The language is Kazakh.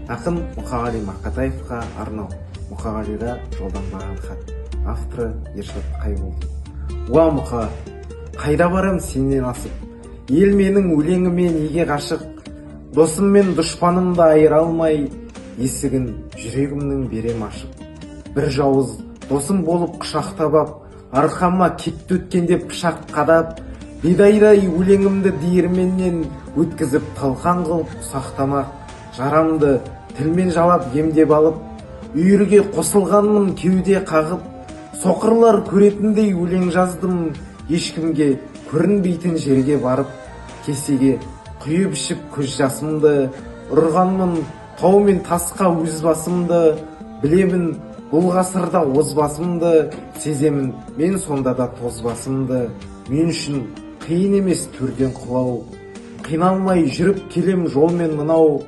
Ақын Мұқағали Мақатаевқа арнау. Мұқағалиға жолданбаған хат. Авторы Ершат Қайболдин. Уа Мұқа, қайда барам сенен асып? Ел менің өлеңіме неге ғашық? Досым мен дұшпанымды айыра алмай, есігін жүрегімнің берем ашып. Бір жауыз досым болып құшақтап ап, арқама кетті өткенде пышақ қадап, бидайдай өлеңімді диірменнен өткізіп талқан қылып сақтамақ, жарамды тілмен жалап емдеп алып, үйірге қосылғанмын кеуде қағып, соқырлар көретіндей өлең жаздым, ешкімге көрінбейтін жерге барып, кесеге құйып ішіп көз жасымды, ұрғанмын тау мен тасқа өз басымды, білемін бұл ғасырда озбасымды, сеземін мен сонда да тозбасымды. Мен үшін қиын емес төрден құлау, қиналмай жүріп келем жолмен мынау,